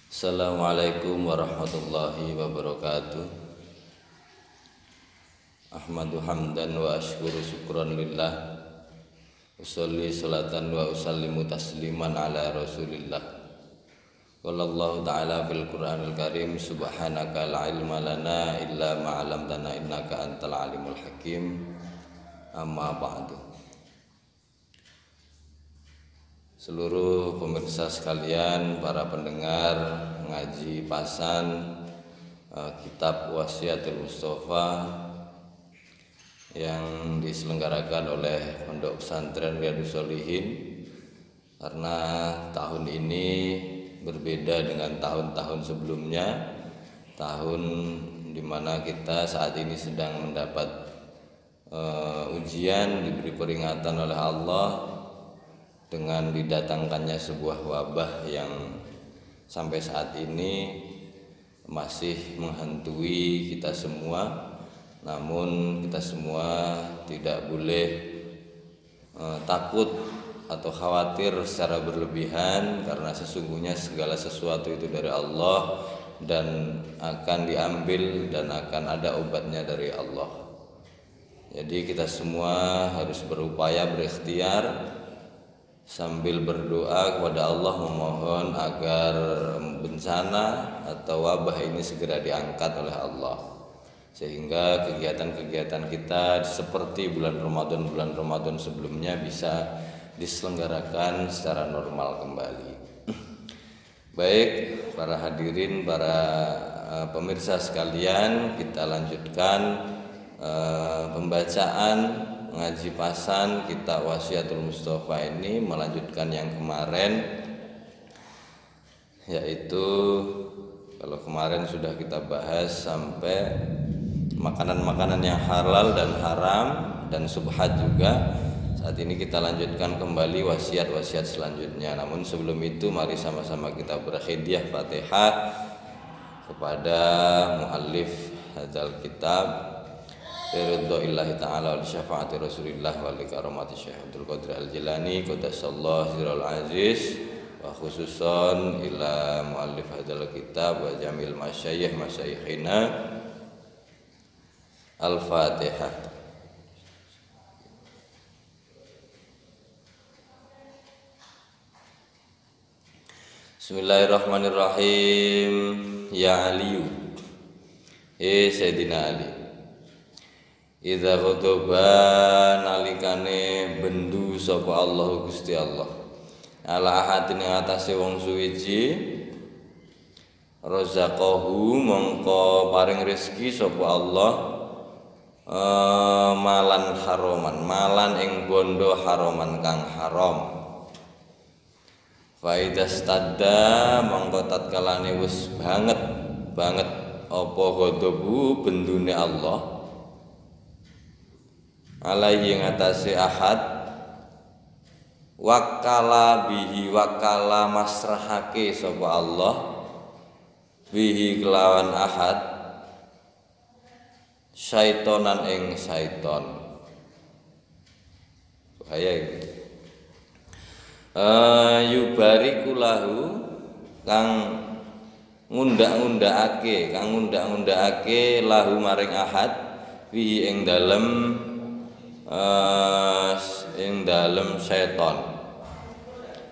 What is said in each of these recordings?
Assalamualaikum warahmatullahi wabarakatuh. Ahmadu hamdan wa ashkuru syukran lillah. Usolli salatan wa usallimu tasliman ala rasulillah. Qala Allah ta'ala fil Qur'anil Karim, subhanaka la ilma lana illa ma 'allamtana innaka antal alimul hakim. Amma ba'du. Seluruh pemirsa sekalian, para pendengar ngaji pasan kitab Wasiatul Mustafa yang diselenggarakan oleh Pondok Pesantren Riyadhus Shalihin, karena tahun ini berbeda dengan tahun-tahun sebelumnya, tahun dimana kita saat ini sedang mendapat ujian, diberi peringatan oleh Allah dengan didatangkannya sebuah wabah yang sampai saat ini masih menghantui kita semua. Namun kita semua tidak boleh takut atau khawatir secara berlebihan, karena sesungguhnya segala sesuatu itu dari Allah dan akan diambil dan akan ada obatnya dari Allah. Jadi kita semua harus berupaya, berikhtiar sambil berdoa kepada Allah, memohon agar bencana atau wabah ini segera diangkat oleh Allah, sehingga kegiatan-kegiatan kita seperti bulan Ramadan sebelumnya bisa diselenggarakan secara normal kembali. Baik, para hadirin, para pemirsa sekalian, kita lanjutkan pembacaan ngaji pasan kitab Wasiatul Mustafa ini, melanjutkan yang kemarin, yaitu kalau kemarin sudah kita bahas sampai makanan-makanan yang halal dan haram dan subhat juga. Saat ini kita lanjutkan kembali wasiat-wasiat selanjutnya. Namun sebelum itu mari sama-sama kita berhadiah Fatihah kepada muallif hadzal kitab, ridhoillahi ta'ala wa syafaati rasulillah wa li karamati Syekh Abdul Qadir Al-Jilani qaddasallahu sirral aziz, wa khususan ila muallif hadzal kitab wa jamil masyayikhina. Al-Fatihah. Bismillahirrahmanirrahim. Ya Aliyu, Sayyidina Ali, idza ghadaba nalikane bendu sapa Allah Gusti Allah ala ahadin ing atase wong suwiji, razaqahu mongko paring rezeki sapa Allah malan haroman, malan ing bondo haroman kang haram. Faidas tadda mongko tatkalane wis banget apa ghadabu bendune Allah alaihi ngatasi ahad, wakala bihi, wakala masrahake sapa Allah bihi kelawan ahad syaitonan ing syaiton. Bahaya iki. Yubariku lahu kang ngundak-undakake lahu maring ahad bihi ing dalem syaiton.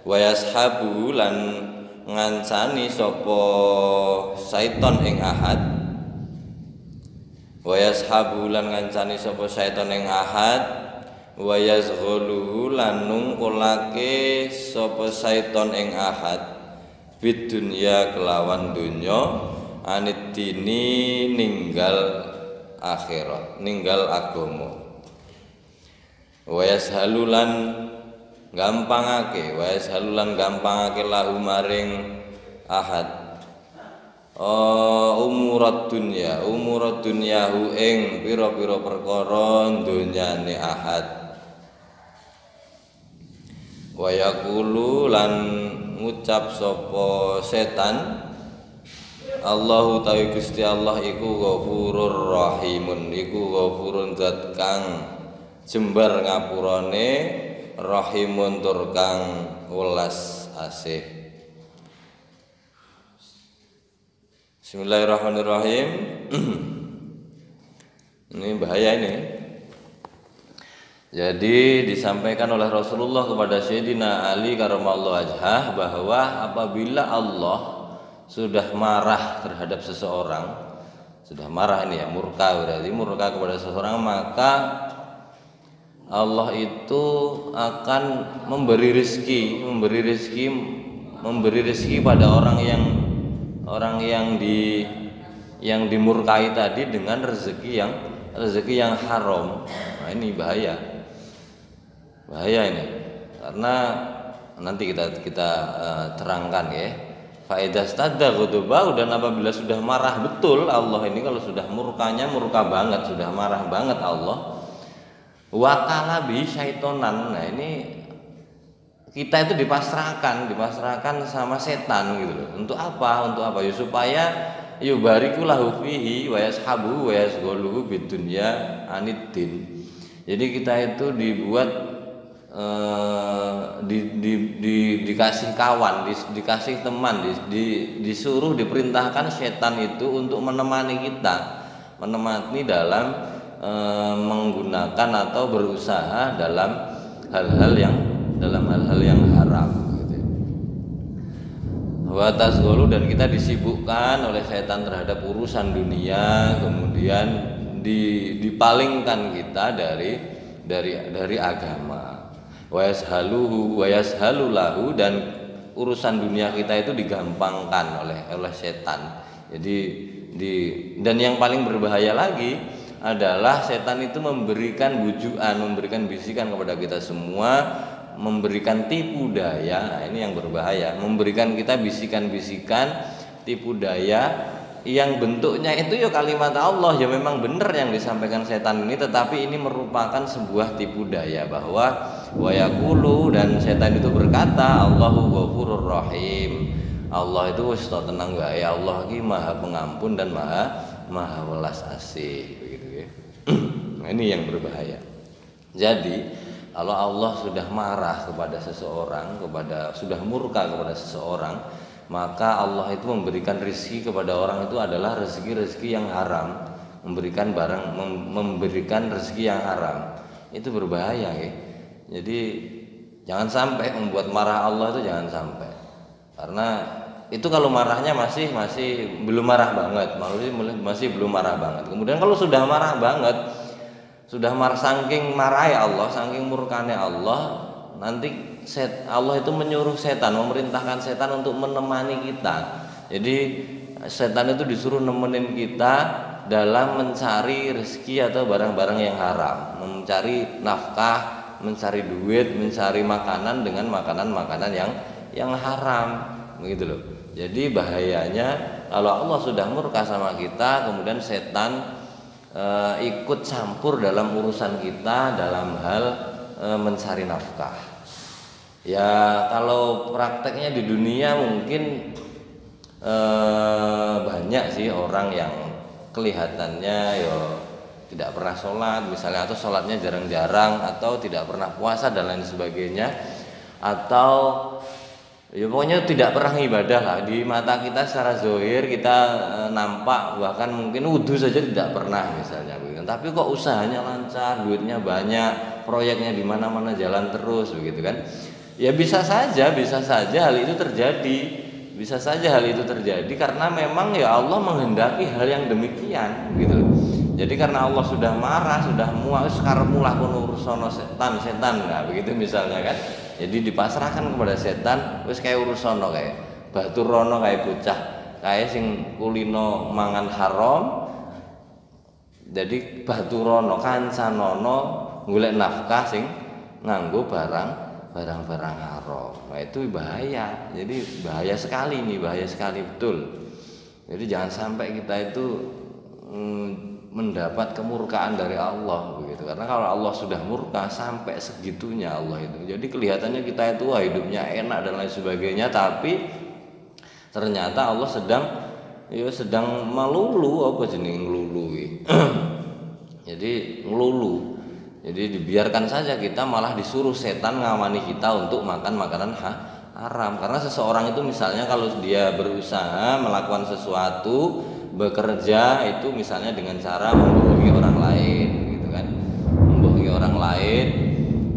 Wa yashabu lan ngancani sapa syaiton ing ahad, wa yashabu lan ngancani sapa syaiton ing ahad, wa yazghuluhu lan nungkulake sapa syaiton ing ahad bidunya kelawan dunya, anid dini ninggal akhirat, ninggal agama. Wa yashalulan gampangake lahu maring ahad umurat dunyahu ing pira-pira perkara dunyane ahad. Wa yaqulu lan ngucap sapa setan, Allahu ta'ala Gusti Allah iku ghafurur rahimun, iku ghafurun zat kang jembar ngapurane, rahimun tur kang welas asih. Bismillahirrahmanirrahim. Ini bahaya ini. Jadi disampaikan oleh Rasulullah kepada Sayyidina Ali karramallahu wajhah bahwa apabila Allah sudah marah terhadap seseorang, sudah marah ini ya, murka, berarti murka kepada seseorang, maka Allah itu akan memberi rezeki pada orang yang dimurkai tadi dengan rezeki yang haram. Nah, ini bahaya ini, karena nanti kita terangkan ya. Faedah stadda ghadabau, dan apabila sudah marah betul Allah ini, kalau sudah murkanya murka banget, sudah marah banget Allah, wakala bi syaitonan. Nah, ini kita itu dipasrahkan sama setan gitu loh. Untuk apa? Ya supaya yubariku lahu fihi wa yashabu wa yasghuluhu bidunya aniddin. Jadi kita itu dibuat dikasih kawan, dikasih teman, disuruh, diperintahkan setan itu untuk menemani kita, menemani dalam menggunakan atau berusaha dalam hal-hal yang haram gitu. Wa tasghulu, dan kita disibukkan oleh setan terhadap urusan dunia, kemudian dipalingkan kita dari agama. Wa yashalu lahu, dan urusan dunia kita itu digampangkan oleh setan. Jadi dan yang paling berbahaya lagi adalah setan itu memberikan bujukan, memberikan bisikan kepada kita semua, memberikan tipu daya. Nah, ini yang berbahaya, memberikan kita bisikan-bisikan tipu daya yang bentuknya itu ya kalimat Allah, ya memang benar yang disampaikan setan ini, tetapi ini merupakan sebuah tipu daya, bahwa wa yaqulu, dan setan itu berkata, Allahu ghafurur rahim. Allah itu wis tenang wae, Allah iki Maha Pengampun dan Maha Welas Asih, begitu ya. Nah, ini yang berbahaya. Jadi kalau Allah sudah marah kepada seseorang, sudah murka kepada seseorang, maka Allah itu memberikan rezeki kepada orang itu adalah rezeki yang haram, memberikan rezeki yang haram. Itu berbahaya ya. Jadi jangan sampai membuat marah Allah, itu jangan sampai. Karena itu kalau marahnya masih belum marah banget, masih belum marah banget. Kemudian kalau sudah marah banget, sudah marah, saking marahnya Allah, saking murkanya Allah, nanti Allah itu menyuruh setan, memerintahkan setan untuk menemani kita. Jadi setan itu disuruh nemenin kita dalam mencari rezeki atau barang-barang yang haram, mencari nafkah, mencari duit, mencari makanan dengan makanan yang haram, begitu loh. Jadi bahayanya kalau Allah sudah murka sama kita, kemudian setan ikut campur dalam urusan kita dalam hal mencari nafkah. Ya kalau prakteknya di dunia mungkin banyak sih orang yang kelihatannya ya tidak pernah sholat misalnya, atau sholatnya jarang-jarang, atau tidak pernah puasa dan lain sebagainya, atau ya pokoknya tidak pernah ibadah lah. Di mata kita secara zahir kita nampak, bahkan mungkin wudhu saja tidak pernah misalnya, tapi kok usahanya lancar, duitnya banyak, proyeknya di mana-mana jalan terus, begitu kan. Ya bisa saja hal itu terjadi, karena memang ya Allah menghendaki hal yang demikian, gitu. Jadi karena Allah sudah marah, sudah muak, sekarang mulah kono urusono setan, nah begitu misalnya kan. Jadi dipasrahkan kepada setan, wis kayak urusono, kayak batu rono, kayak bocah, kayak sing kulino mangan haram. Jadi batu rono kancanono golek nafkah sing nganggo barang-barang haram. Nah, itu bahaya. Jadi bahaya sekali betul. Jadi jangan sampai kita itu mendapat kemurkaan dari Allah, begitu. Karena kalau Allah sudah murka sampai segitunya Allah itu, jadi kelihatannya kita itu hidupnya enak dan lain sebagainya, tapi ternyata Allah sedang melulu, apa jeneng nglului. Jadi ngelulu. Jadi dibiarkan saja, kita malah disuruh setan ngawani kita untuk makan haram. Karena seseorang itu misalnya kalau dia berusaha melakukan sesuatu, bekerja itu misalnya dengan cara membohongi orang lain gitu kan, membohongi orang lain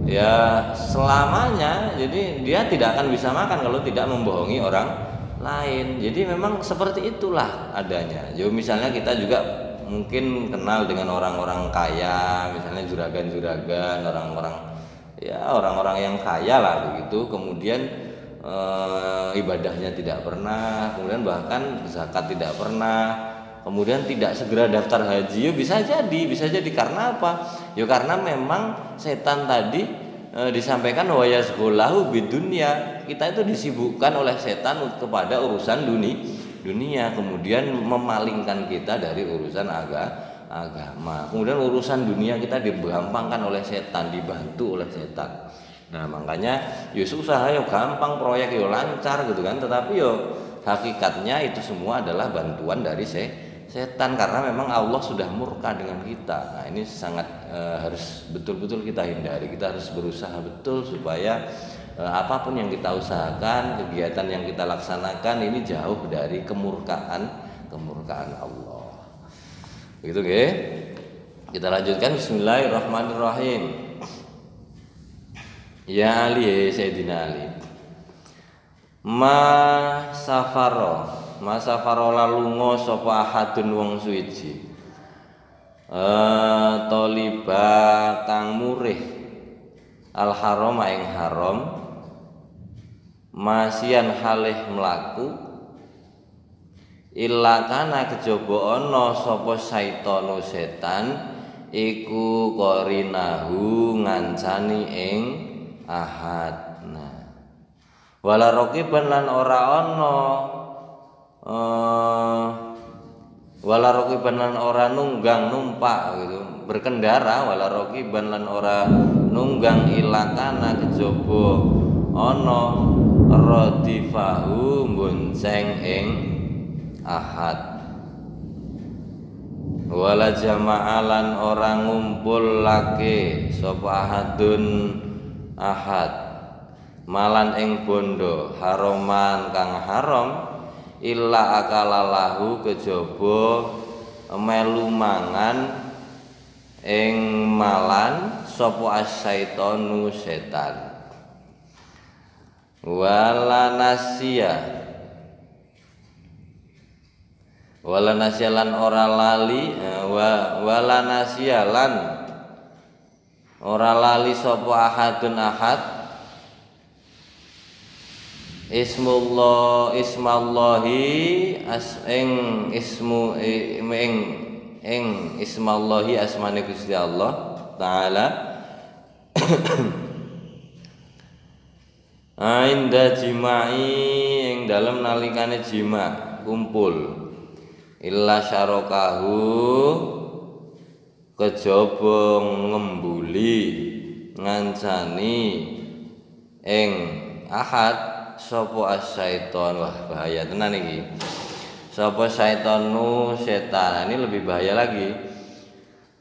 ya selamanya, jadi dia tidak akan bisa makan kalau tidak membohongi orang lain. Jadi memang seperti itulah adanya. Jadi misalnya kita juga mungkin kenal dengan orang-orang kaya, misalnya juragan-juragan, orang-orang yang kaya lah begitu, kemudian ibadahnya tidak pernah, kemudian bahkan zakat tidak pernah, kemudian tidak segera daftar haji, bisa jadi karena apa? Ya karena memang setan tadi disampaikan wa yazghulahu bidunya, kita itu disibukkan oleh setan kepada urusan dunia, kemudian memalingkan kita dari urusan agama. Kemudian urusan dunia kita digampangkan oleh setan, dibantu oleh setan. Nah makanya usaha gampang, proyek lancar gitu kan, tetapi hakikatnya itu semua adalah bantuan dari setan, karena memang Allah sudah murka dengan kita. Nah ini sangat harus betul-betul kita hindari. Kita harus berusaha betul supaya apapun yang kita usahakan, kegiatan yang kita laksanakan ini jauh dari kemurkaan Allah. Begitu nggih. Kita lanjutkan. Bismillahirrahmanirrahim. Ya Ali, Sayyidina Ali. Ma safaro lalungo sapa ahadun wong suwiji. Toliba kang murih al haram ing haram, masian halih mlaku, illa kana kejaba ana sapa saitanu setan iku qarinahu ngancani ing ahad. Nah, wala raqiban lan ora ana wala raqiban lan ora nunggang numpak gitu, berkendara, wala raqiban lan ora nunggang ilakana kejaba ana radifahu bonceng ing ahad. Wala jama'alan ora ngumpulake sapa ahadun ahad malan ing bondo haroman kang haram illa akalalahu kejaba melu mangan ing malan sapa asyaitonu setan. Wala nasyalan ora lali wala nasyalan ora lali sapa ahadun ahad ismallahi ismallahi asmane Gusti Allah taala inda jima'i ing dalem nalikane jima kumpul illa syarakahu kejaba ngembuli ngancani ing ahad sapa asyaiton. Wah bahaya tenan iki. Sapa syaitonu setan, ini lebih bahaya lagi.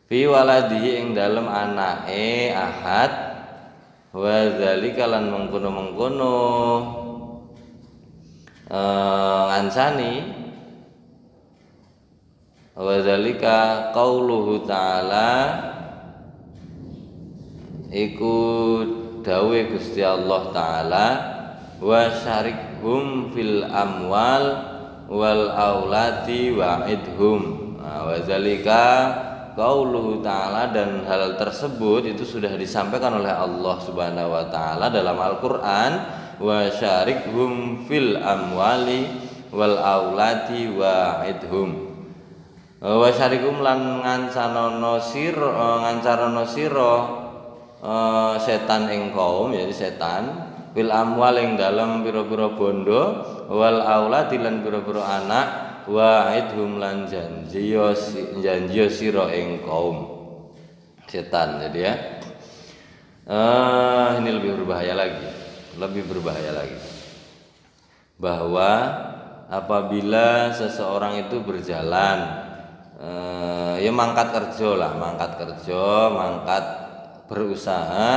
Fi waladihi ing dalem anake ahad wa zalika lan mengkono-mengkono ngancani wa zalika qauluhu ta'ala iku dawe Gusti Allah taala wa syarikhum fil amwal wal aulati wa'idhum. Wa zalika qauluhu ta'ala, dan hal tersebut itu sudah disampaikan oleh Allah Subhanahu wa taala dalam Al-Qur'an, wa syarikhum fil amwali wal aulati wa'idhum. Wa syarikum lan ngancarana sira setan ing kaum, jadi setan fil amwal ing dalem pira-pira bondo wal aulati lan pira-pira anak wa'idhum lan janjiyo sira ing kaum setan. Jadi ya ini lebih berbahaya lagi bahwa apabila seseorang itu berjalan ya mangkat kerja, mangkat, berusaha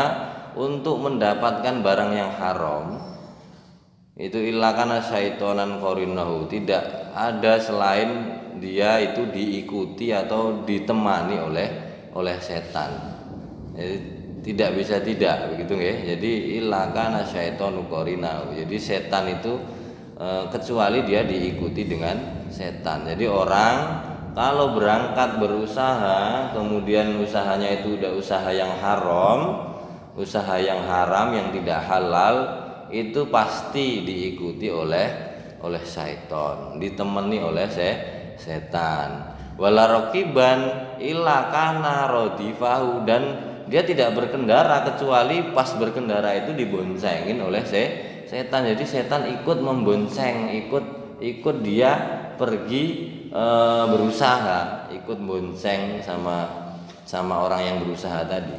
untuk mendapatkan barang yang haram, itu illa kana syaitonan qarinahu, tidak ada selain dia itu diikuti atau ditemani oleh setan. Jadi tidak bisa tidak begitu ya. Jadi illa kana syaitonu qarinahu. Jadi setan itu kecuali dia diikuti dengan setan. Jadi orang kalau berangkat berusaha kemudian usahanya itu udah usaha yang haram, yang tidak halal, itu pasti diikuti oleh syaiton, ditemani oleh setan. Wala raqiban illa kana radifahu, dan dia tidak berkendara kecuali pas berkendara itu diboncengin oleh setan. Jadi setan ikut membonceng, ikut dia pergi berusaha, ikut bonceng sama orang yang berusaha tadi.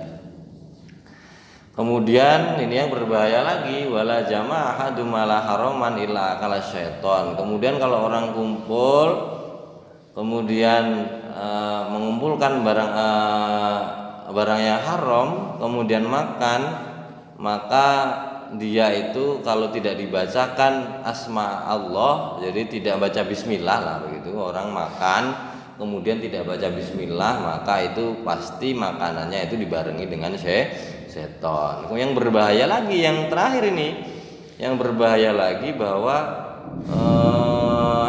Kemudian ini yang berbahaya lagi, wala jama'a ahadum ala haraman illa akala syaiton. Kemudian kalau orang kumpul kemudian mengumpulkan barang yang haram kemudian makan, maka dia itu kalau tidak dibacakan asma Allah, jadi tidak baca bismillah lah begitu, orang makan kemudian tidak baca bismillah, maka itu pasti makanannya itu dibarengi dengan seton. Yang berbahaya lagi yang terakhir ini, yang berbahaya lagi bahwa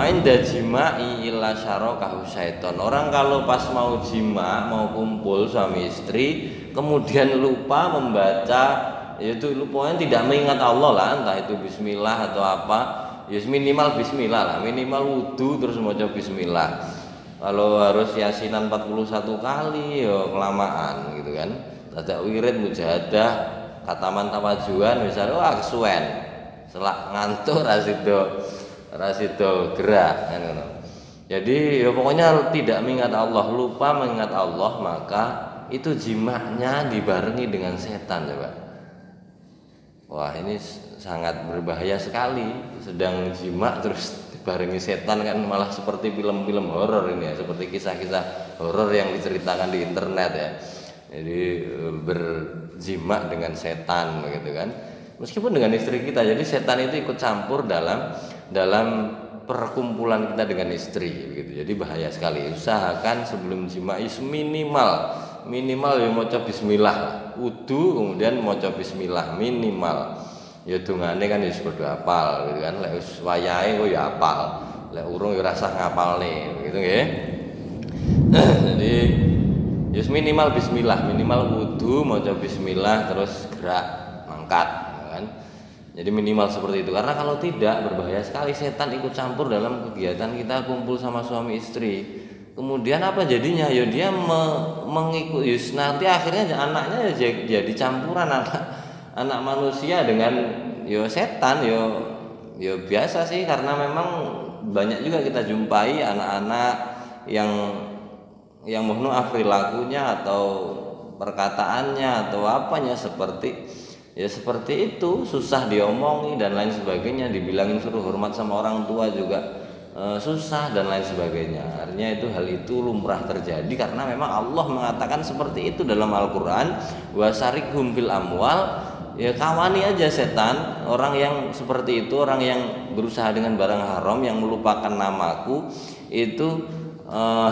inda jima'i illa syarakahu syaiton. Orang kalau pas mau jima, mau kumpul suami istri kemudian lupa membaca, yaitu lupanya tidak mengingat Allah lah, entah itu bismillah atau apa, ya minimal bismillah lah, minimal wudu terus maca bismillah. Kalau harus yasinan 41 kali ya kelamaan gitu kan. Ada wirid mujahadah, kataman tawajuan misalnya, wah kesuwen selak ngantuk rasido gerak kan. Jadi ya pokoknya tidak mengingat Allah, lupa mengingat Allah, maka itu jimaknya dibarengi dengan setan coba. Wah ini sangat berbahaya sekali, sedang jimak terus dibarengi setan kan, malah seperti film-film horor ini ya, seperti kisah-kisah horor yang diceritakan di internet ya. Jadi berjimak dengan setan begitu kan, meskipun dengan istri kita. Jadi setan itu ikut campur dalam perkumpulan kita dengan istri begitu. Jadi bahaya sekali. Usahakan sebelum jima minimal ya maca bismillah, wudu kemudian maca bismillah minimal. Ya dungane kan wis padha hafal gitu kan. Lek wis wayahe kok ya hafal, lek urung ya rasah ngapalne begitu nggih. Jadi ya minimal bismillah, minimal wudu maca bismillah terus gerak mangkat kan. Jadi minimal seperti itu, karena kalau tidak berbahaya sekali, setan ikut campur dalam kegiatan kita kumpul sama suami istri. Kemudian apa jadinya? Ya dia mengikuti, nanti akhirnya anaknya jadi campuran anak manusia dengan setan. Yo biasa sih, karena memang banyak juga kita jumpai anak-anak yang mohon maaf perilakunya atau perkataannya atau apanya seperti itu, susah diomongi dan lain sebagainya, dibilangin suruh hormat sama orang tua juga susah dan lain sebagainya. Artinya hal itu lumrah terjadi karena memang Allah mengatakan seperti itu dalam Al-Qur'an, wasarikhum fil amwal. Ya kawani aja setan orang yang seperti itu, orang yang berusaha dengan barang haram, yang melupakan namaku, itu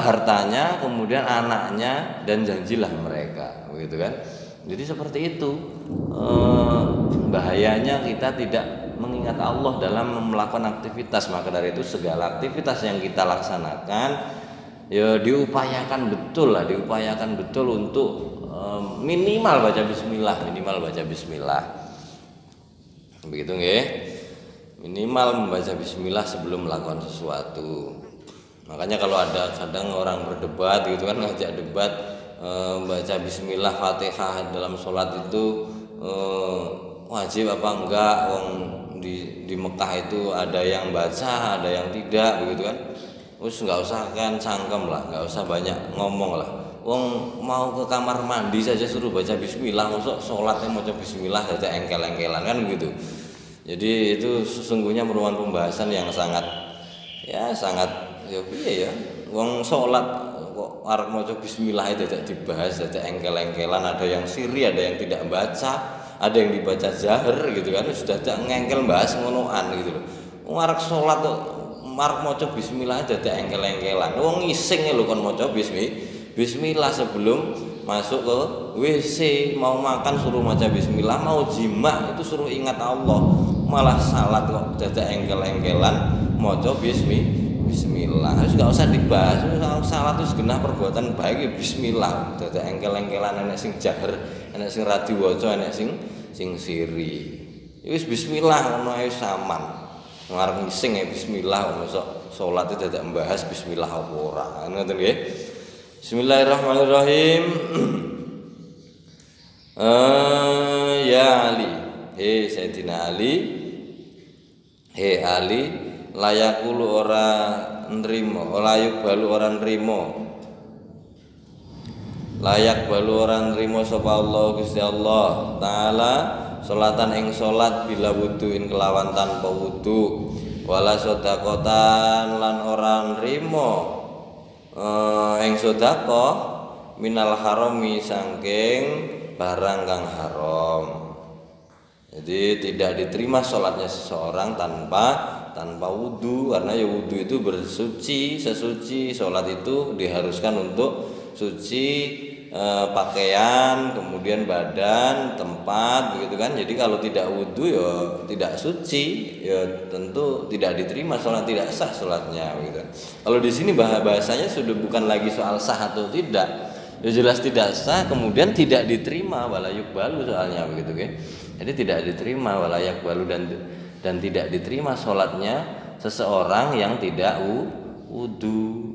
hartanya, kemudian anaknya, dan janjilah mereka begitu kan. Jadi seperti itu bahayanya kita tidak mengingat Allah dalam melakukan aktivitas. Maka dari itu segala aktivitas yang kita laksanakan ya diupayakan betul untuk minimal baca bismillah begitu nggih. Minimal membaca bismillah sebelum melakukan sesuatu. Makanya kalau ada kadang orang berdebat gitu kan, ngajak debat, baca bismillah Fatihah dalam sholat itu wajib apa enggak? Wong di Mekah itu ada yang baca, ada yang tidak begitu kan. Terus nggak usah kan cangkem lah, nggak usah banyak ngomong lah. Wong mau ke kamar mandi saja suruh baca bismillah, masuk sholatnya mau baca bismillah saja engkel-engkelan kan begitu. Jadi itu sesungguhnya merupakan pembahasan yang sangat ya wong sholat kok arep maca bismillah itu tidak dibahas, ada engkel-engkelan, ada yang siri, ada yang tidak baca, ada yang dibaca jahar gitu kan, sudah ngengkel bahas ngonoan gitu loh. Arek salat kok marek maca bismillah dadak engkel-engkelan. Wong ngising lho kon maca bismillah sebelum masuk ke WC, mau makan suruh maca bismillah, mau jima itu suruh ingat Allah. Malah salat kok dadak engkel-engkelan maca bismillah. Harus gak usah dibahas, salat itu segenah perbuatan baik bismillah. Dadak engkel-engkelan enek sing jahar, enek sing ra diwaca, enek sing siri. Wis bismillah ngono ae saman. Ngarep ngising ya bismillah mosok salat itu dadak membahas bismillah apa ora. Ngoten nggih. Bismillahirrahmanirrahim. Ya Ali, he Sayyidina Ali, he Ali, layakulu ora nrimo, layuk balu ora nrimo, layak balu ora nrimo sapa Allah Gusti Allah Ta'ala salatan ing salat bila wuduin kelawan tanpa wudu, wala sedekatan lan ora nrimo ing sedekah minal harami saking barang kang haram. Jadi tidak diterima sholatnya seseorang tanpa wudu, karena ya wudu itu sesuci. Sholat itu diharuskan untuk suci pakaian, kemudian badan, tempat, begitu kan. Jadi kalau tidak wudu ya tidak suci, ya tentu tidak diterima sholat, tidak sah sholatnya, begitu. Kalau di sini bahasanya sudah bukan lagi soal sah atau tidak, ya jelas tidak sah, kemudian tidak diterima, walayuk balu soalnya, begitu kan. Jadi tidak diterima walayak balu dan tidak diterima sholatnya seseorang yang tidak wudu.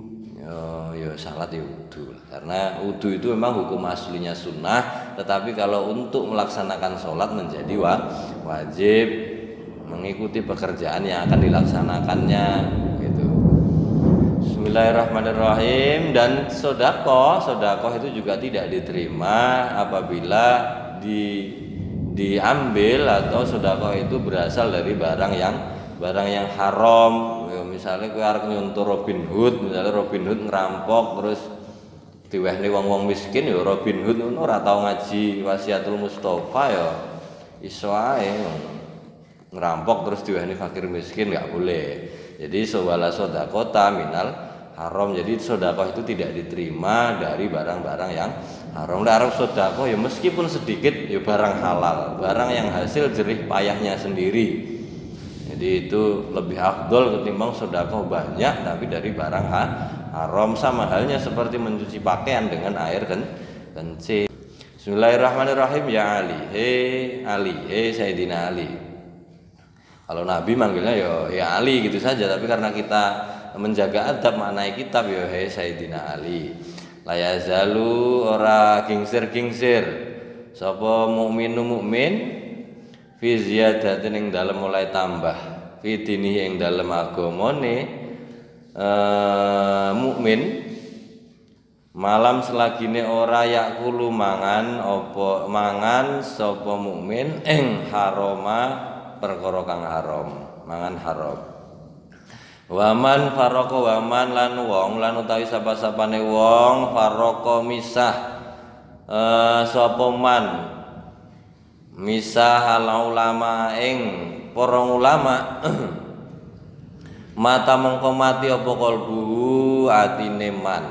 Ya salat ya wudu, karena wudu itu memang hukum aslinya sunnah, tetapi kalau untuk melaksanakan sholat menjadi wajib mengikuti pekerjaan yang akan dilaksanakannya gitu. Bismillahirrahmanirrahim. Dan sedekah itu juga tidak diterima apabila diambil atau sedekah itu berasal dari barang yang haram. Misalnya kowe arep nyontoh Robin Hood, misalnya Robin Hood ngerampok terus diwehne wong-wong miskin ya Robin Hood ngono, ora tau ngaji Wasiatul Mustofa ya iso ae ngerampok terus diwehne fakir miskin, enggak boleh. Jadi sewala sedekah minal haram. Jadi sedekah itu tidak diterima dari barang-barang yang haram. Nek arep sedekah ya meskipun sedikit ya barang halal, barang yang hasil jerih payahnya sendiri. Jadi itu lebih afdol ketimbang sedekah banyak tapi dari barang haram. Sama halnya seperti mencuci pakaian dengan air kencing. Bismillahirrahmanirrahim. Ya Ali, Sayyidina Ali. Kalau Nabi manggilnya ya Ali gitu saja, tapi karena kita menjaga adab maknai kitab ya Sayyidina Ali. La yazalu ora gingsir sapa mukmin fi ziyadatin ing dalem mulai tambah fi dinihi ing dalem agamane mukmin malam selagine ora yakulu mangan sapa mukmin ing haroma perkara kang haram, mangan haram. Waman faraka waman lan wong lan utawi sapa-sapane wong faraka misah sapa man misah al ulama ing para ulama mata mengko mati apa kalbu atine man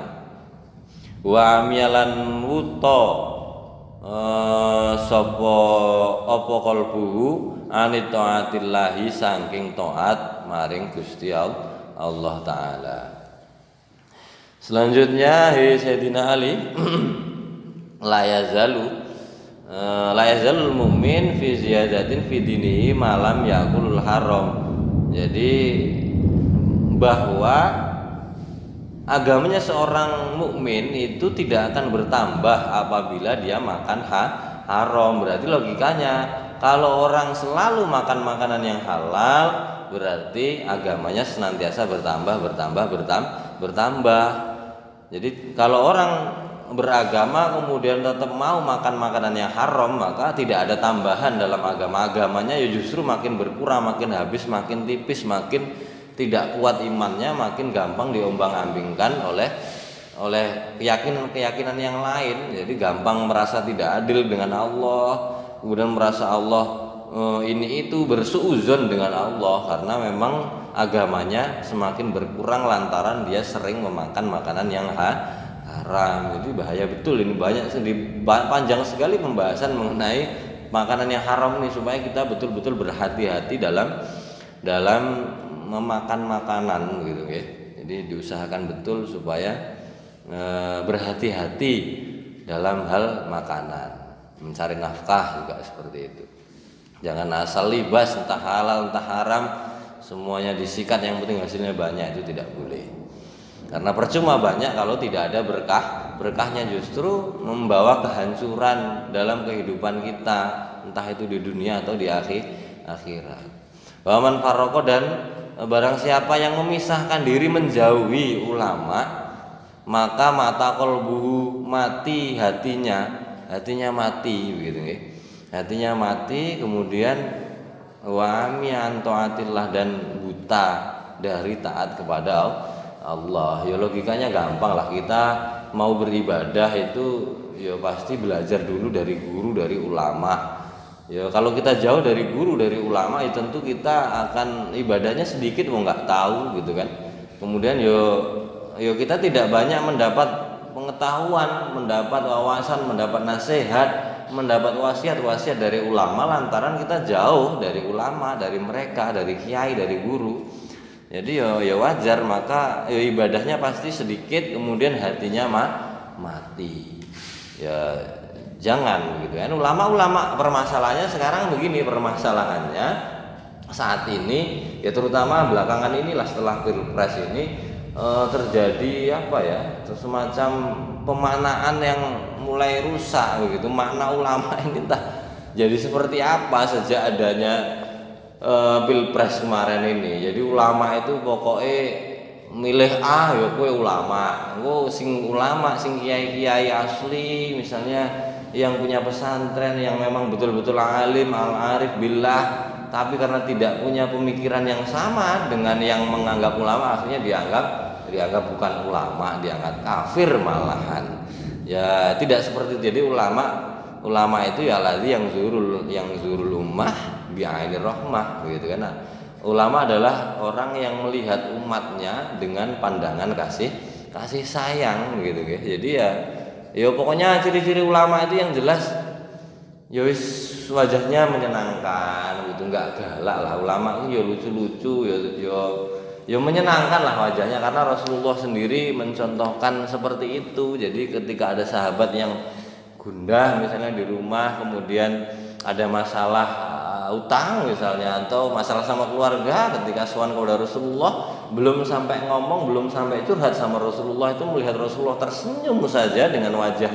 wa mialan wuta sapa apa kalbu anit taatillahi saking taat maring Gusti Allah Ta'ala. Selanjutnya Sayyidina Ali la yazalul mu'min fi ziyadatin fi dinihi malam yakulul haram. Jadi bahwa agamanya seorang mukmin itu tidak akan bertambah apabila dia makan haram. Berarti logikanya kalau orang selalu makan makanan yang halal berarti agamanya senantiasa bertambah. Jadi kalau orang beragama kemudian tetap mau makan makanan yang haram, maka tidak ada tambahan dalam agamanya, ya justru makin berkurang, makin habis, makin tipis, makin tidak kuat imannya, makin gampang diombang-ambingkan oleh keyakinan yang lain. Jadi gampang merasa tidak adil dengan Allah, kemudian merasa Allah ini itu bersuuzon dengan Allah, karena memang agamanya semakin berkurang lantaran dia sering memakan makanan yang haram. Jadi bahaya betul ini, banyak panjang sekali pembahasan mengenai makanan yang haram nih, supaya kita betul-betul berhati-hati dalam memakan makanan gitu ya. Jadi diusahakan betul supaya berhati-hati dalam hal makanan, mencari nafkah juga seperti itu. Jangan asal libas, entah halal entah haram semuanya disikat, yang penting hasilnya banyak, itu tidak boleh. Karena percuma banyak kalau tidak ada berkah. Berkahnya justru membawa kehancuran dalam kehidupan kita, entah itu di dunia atau di akhirat. Waman farraqo, dan barang siapa yang memisahkan diri menjauhi ulama, maka mata qalbuhu, mati hatinya mati begitu nggih. Hatinya mati, kemudian wa amiyan taatillah, dan buta dari taat kepada Allah. Ya logikanya gampang lah, kita mau beribadah itu ya pasti belajar dulu dari guru, dari ulama. Ya kalau kita jauh dari guru, dari ulama, ya tentu kita akan ibadahnya sedikit mau nggak tahu gitu kan. Kemudian yo kita tidak banyak mendapat pengetahuan, mendapat wawasan, mendapat nasihat, mendapat wasiat dari ulama, lantaran kita jauh dari ulama, dari mereka, dari kiai, dari guru. Jadi ya wajar, maka ibadahnya pasti sedikit, kemudian hatinya mati. Ya jangan gitu kan. Ulama permasalahannya sekarang begini, permasalahannya saat ini ya, terutama belakangan inilah setelah Pilpres ini terjadi apa ya, semacam pemaknaan yang mulai rusak begitu. Makna ulama ini entah jadi seperti apa sejak adanya Pilpres kemarin ini. Jadi ulama itu pokoknya milih ya kowe ulama, sing ulama, sing kiai-kiai asli misalnya, yang punya pesantren, yang memang betul-betul alim, al-arif billah, tapi karena tidak punya pemikiran yang sama dengan yang menganggap ulama, akhirnya dianggap bukan ulama, dianggap kafir malahan. Ya tidak seperti itu. Jadi ulama itu ya ladzi yang zurul ummah bi'ainir rahmah begitu kan. Nah, ulama adalah orang yang melihat umatnya dengan pandangan kasih sayang gitu ya. Jadi ya pokoknya ciri-ciri ulama itu yang jelas ya wis wajahnya menyenangkan gitu, enggak galak lah. Ulama itu ya lucu-lucu, ya menyenangkan lah wajahnya, karena Rasulullah sendiri mencontohkan seperti itu. Jadi ketika ada sahabat yang gundah misalnya di rumah, kemudian ada masalah utang misalnya, atau masalah sama keluarga, ketika sowan kepada Rasulullah, belum sampai ngomong, belum sampai curhat sama Rasulullah, itu melihat Rasulullah tersenyum saja dengan wajah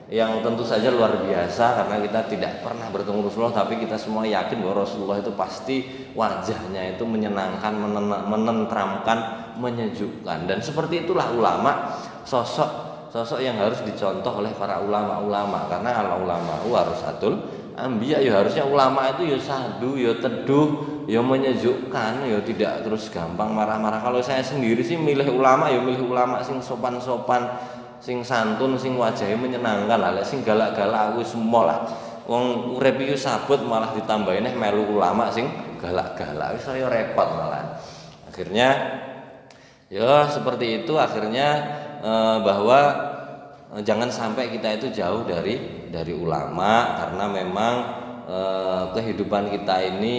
yang tentu saja luar biasa, karena kita tidak pernah bertemu Rasulullah, tapi kita semua yakin bahwa Rasulullah itu pasti wajahnya itu menyenangkan, menenteramkan, menyejukkan. Dan seperti itulah ulama, sosok yang harus dicontoh oleh para ulama-ulama, karena al-ulama warasatul anbiya. Ya harusnya ulama itu ya sadu, ya teduh, ya menyejukkan, ya tidak terus gampang marah-marah. Kalau saya sendiri sih milih ulama, ya milih ulama sing sopan-sopan, sing santun, sing wajahnya menyenangkan lah. Sing galak-galak aku semua lah. Wong urip iki sabut malah ditambahin melu ulama sing galak-galak, wis saya repot malah. Akhirnya ya seperti itu, akhirnya bahwa jangan sampai kita itu jauh dari ulama, karena memang kehidupan kita ini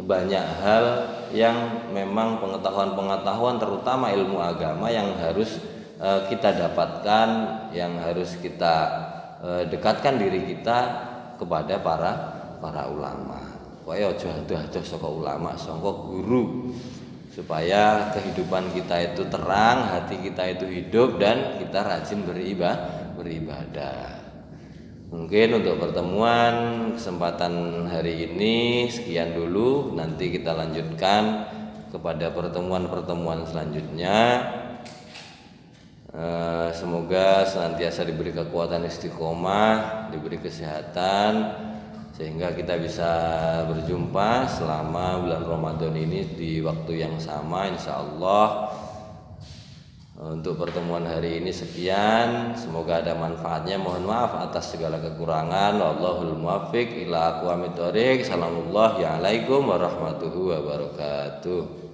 banyak hal yang memang pengetahuan terutama ilmu agama yang harus kita dapatkan, yang harus kita dekatkan diri kita kepada para ulama. Kaya aja saka ulama, saka guru, supaya kehidupan kita itu terang, hati kita itu hidup, dan kita rajin beribadah. Mungkin untuk pertemuan kesempatan hari ini sekian dulu, nanti kita lanjutkan kepada pertemuan selanjutnya. Semoga senantiasa diberi kekuatan istiqomah, diberi kesehatan, sehingga kita bisa berjumpa selama bulan Ramadan ini di waktu yang sama, insyaallah. Untuk pertemuan hari ini sekian, semoga ada manfaatnya. Mohon maaf atas segala kekurangan. Wallahul muwaffiq ila aqwamit thoriq. Assalamualaikum warahmatullahi wabarakatuh.